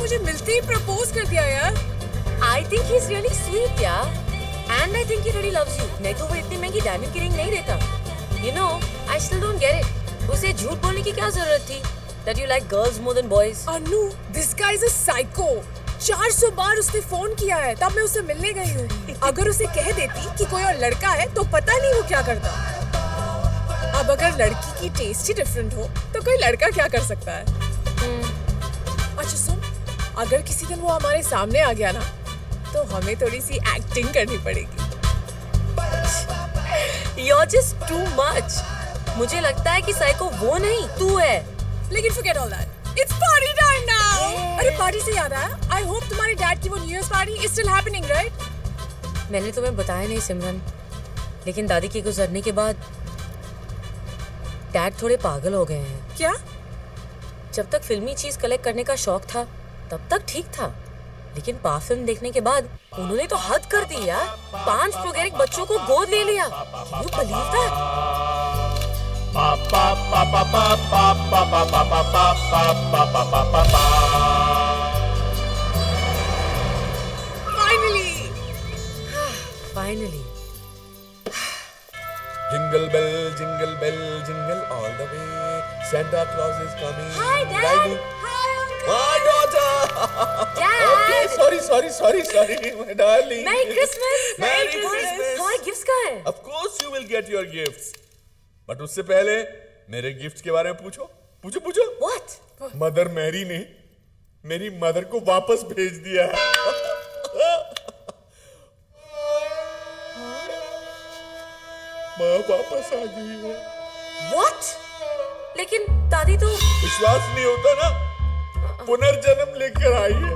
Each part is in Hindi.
मुझे मिलते ही प्रपोज कर दिया यार। I think he's really sweet, यार। And I think he really loves you. नहीं तो वो इतनी महंगी डायमंड की रिंग नहीं देता। You know, I still don't get it. उसे झूठ बोलने की क्या जरूरत थी? That you like girls more than boys. Anu, this guy is a psycho. 400 बार उसने फोन किया है, तब मैं उससे मिलने गई हूँ। अगर उसे कह देती कि कोई और लड़का है, तो पता नहीं वो क्या करता। अब अगर लड़की की टेस्ट ही डिफरेंट हो, तो कोई लड़का क्या कर सकता है? अच्छा सुन, अगर किसी दिन वो हमारे सामने आ गया ना, तो हमें थोड़ी सी एक्टिंग करनी पड़ेगी। You're just too much. मुझे लगता है कि साइको वो नहीं, तू है। लेकिन forget all that. It's party time now. अरे पार्टी से याद आया, I hope तुम्हारे डैड की वो new year party is still happening, right? मैंने तुम्हें बताया नहीं सिमरन, लेकिन दादी के गुजरने के बाद डैड थोड़े पागल हो गए हैं। क्या? जब तक फिल्मी चीज कलेक्ट करने का शौक था, तब तक ठीक था, लेकिन पा फिल्म देखने के बाद उन्होंने तो हद कर दी यार। 5 प्रोगेरिक बच्चों को गोद ले लिया। Can you believe that? Finally. Jingle bell, jingle all the way. Santa Claus is coming. Hi, Dad. Riding. Hi, Uncle. My daughter. Dad. Okay, sorry, my darling. Merry Christmas. Merry Christmas. हमारे गिफ्ट्स कहाँ हैं? Of course you will get your gifts. But उससे पहले मेरे गिफ्ट्स के बारे में पूछो. What? मदर मैरी ने मेरी मदर को वापस भेज दिया है. माँ वापस आ गई है. What? लेकिन दादी तो विश्वास नहीं होता ना, पुनर्जन्म लेकर आई है.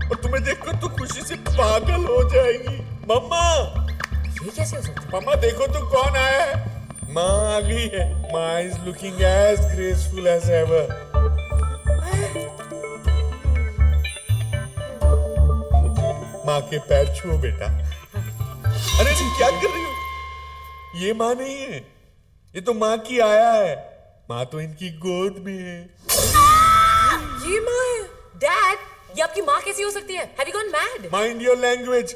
और तुम्हें देखकर तो खुशी से पागल हो जाएगी. मम्मा, ये कैसे हो सकता है? मम्मा देखो तो कौन आया है. माँ आ गई है. माँ is looking as graceful as ever. माँ के पैर छुओ बेटा. अरे तुम क्या कर रही हो? ये माँ नहीं है, ये तो माँ की आया है. माँ तो इनकी गोद में है. ये माँ है? Dad, ये आपकी माँ कैसी हो सकती है? Have you gone mad? Mind your language.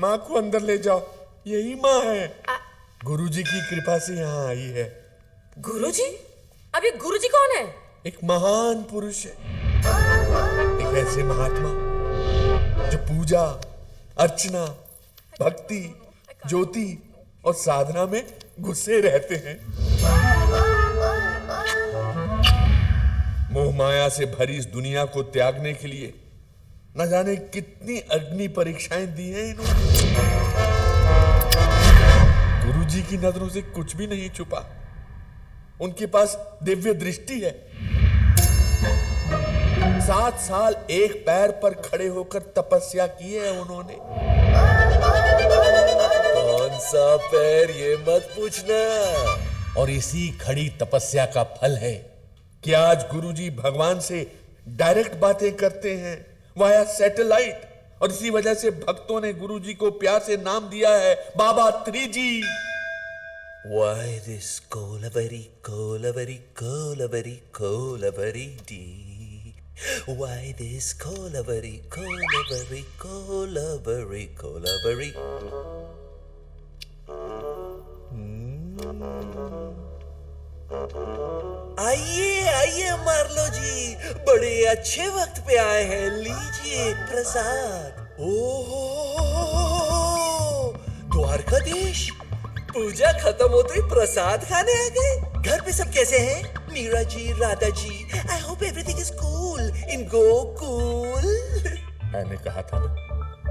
माँ को अंदर ले जाओ. यही माँ है. गुरुजी की कृपा से यहाँ आई है. गुरुजी? अब ये गुरुजी कौन है? एक महान पुरुष है. एक ऐसे महात्मा जो पूजा, अर्चना, भक्ति, ज्योति और साधना में घुसे रहते हैं. मोह माया से भरी इस दुनिया को त्यागने के लिए न जाने कितनी अग्नि परीक्षाएं दी हैं इन्होंने. गुरुजी की नजरों से कुछ भी नहीं छुपा. उनके पास दिव्य दृष्टि है. 7 साल एक पैर पर खड़े होकर तपस्या की है उन्होंने. कौन सा पैर ये मत पूछना. और इसी खड़ी तपस्या का फल है कि आज गुरुजी भगवान से डायरेक्ट बातें करते हैं वाया सैटेलाइट. और इसी वजह से भक्तों ने गुरुजी को प्यार से नाम दिया है बाबा 3G. Why this Kolavari, Kolavari, Kolavari, Kolavari dee? Why this Kolavari, Kolavari, Kolavari, Kolavari? आइए मार्लो जी, बड़े अच्छे वक्त पे आए हैं. लीजिए प्रसाद. ओहो, द्वारकाधीश, पूजा खत्म होते ही प्रसाद खाने आ गए. घर पे सब कैसे हैं? Meera ji, Radha ji, I hope everything is cool in Gokul. मैंने कहा था ना,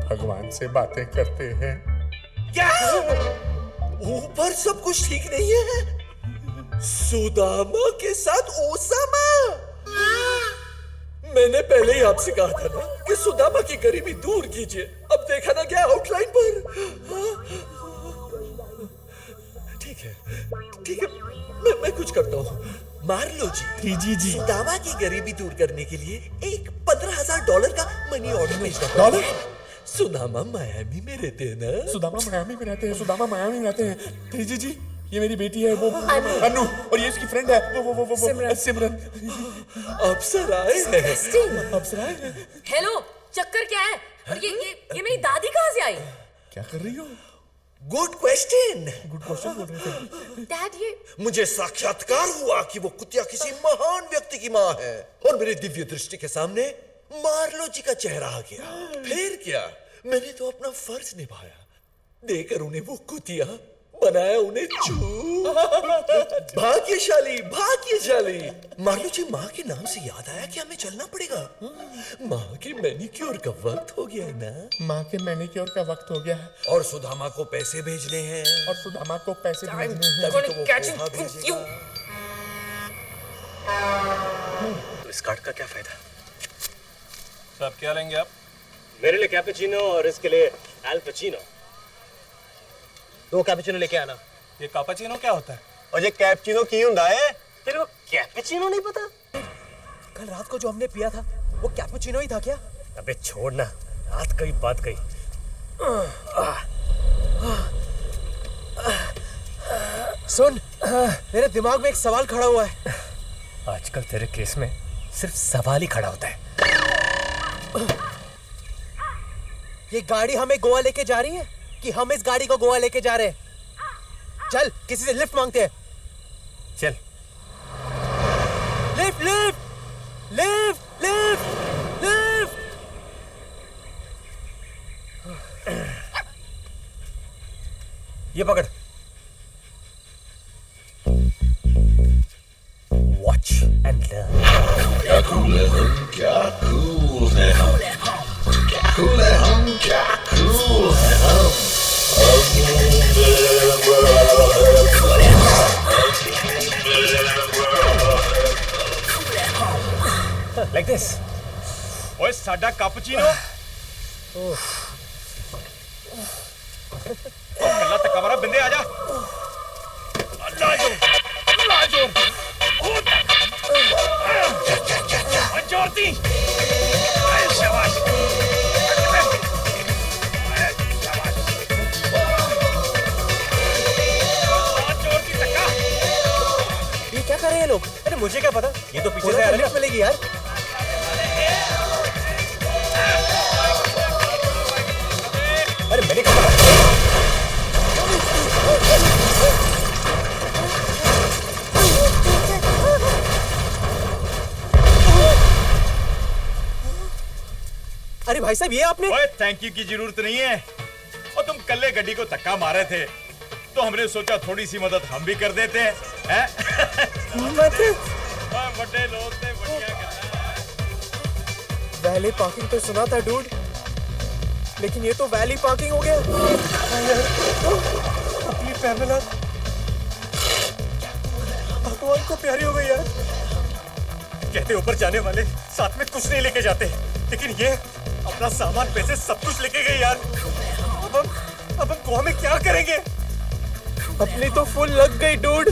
भगवान से बातें करते हैं. क्या ऊपर सब कुछ ठीक नहीं है? सुदामा के साथ ओसामा. मैंने पहले ही आपसे कहा था ना कि सुदामा की गरीबी दूर कीजिए. अब देखा ना क्या आउटलाइन पर. ठीक है, मैं कुछ करता हूँ. मार्लो जी, जी. सुदामा की गरीबी दूर करने के लिए एक $15,000 का मनी ऑर्डर भेजना. डॉलर? सुदामा मायामी में रहते हैं ना. सुदामा मायामी में रहते हैं. 3G जी, ये मेरी बेटी है, वो अनु, और ये इसकी फ्रेंड है, वो सिमरन। अप्सराएं हैं। अप्सराएं हैं। हेलो, चक्कर क्या है? और ये मेरी दादी कहाँ से आई? क्या कर रही हो? Good question. गुड क्वेश्चन बोल रहे थे। डैड, ये मुझे साक्षात्कार हुआ कि वो कुतिया किसी महान व्यक्ति की माँ है, और मेरी दिव्य दृष्टि के सामने मार्लो जी का चेहरा आ गया। फिर क्या, मैंने तो अपना फर्ज निभाया, देकर उन्हें वो कुतिया बनाया, उन्हें भाग्यशाली भाग्यशाली। मार्लो जी, माँ के नाम से याद आया कि हमें चलना पड़ेगा। माँ के मैनिक्योर का वक्त हो गया है ना। माँ के मैनिक्योर का वक्त हो गया है, और सुदामा को पैसे भेजने हैं। और सुदामा को पैसे भेजने हैं। तभी तो वो catching पोहा you. भेजेगा। तो इस कार्ड का क्या फायदा? साहब क्या लेंगे आप? मेरे लिए कैपेचिनो और इसके लिए एल पचीनो। 2 कैपेचिनो लेके आना। ये कापाचीनो क्या होता है? और ये कैपेचिनो की हुंदा है? तेरे को कैपेचिनो नहीं पता? कल रात को जो हमने पिया था वो कैपुचिनो ही था क्या? अबे छोड़ ना, रात कई बात कही। सुन, मेरे दिमाग में एक सवाल खड़ा हुआ है। आजकल तेरे केस में सिर्फ सवाल ही खड़ा होता है। ये गाड़ी हमें गोवा लेके जा रही है कि हम इस गाड़ी को गोवा लेके जा रहे हैं? चल, किसी से लिफ्ट मांगते हैं। चल। Lift lift lift lift lift. ये पकड़। Watch and learn. Like this. ओए साडा कापुचीनो। कल्ला तक कमरा बिंदे आजा। अल्लाह जोर। जोरती। शाबाश। जोरती तक्का। ये क्या कर रहे हैं लोग? अरे मुझे क्या पता, ये तो पीछे से आ रहे लिफ्ट मिलेगी यार। अरे मैंने कहा अरे भाई साहब, ये आपने? ओए थैंक यू की जरूरत नहीं है। और तुम कल्ले गड्डी को धक्का मारे थे तो हमने सोचा थोड़ी सी मदद हम भी कर देते हैं। बड़े लोग थे, बढ़िया करना। वैली पार्किंग तो सुना था डूड, लेकिन ये तो वैली पार्किंग हो गया। अपनी पैर में लग, भगवान को प्यारी हो गई यार। कहते ऊपर जाने वाले साथ में कुछ नहीं लेके जाते, लेकिन ये अपना सामान पैसे सब कुछ लेके गए यार। अब हम गोवा में क्या करेंगे? अपनी तो फुल लग गई डूड।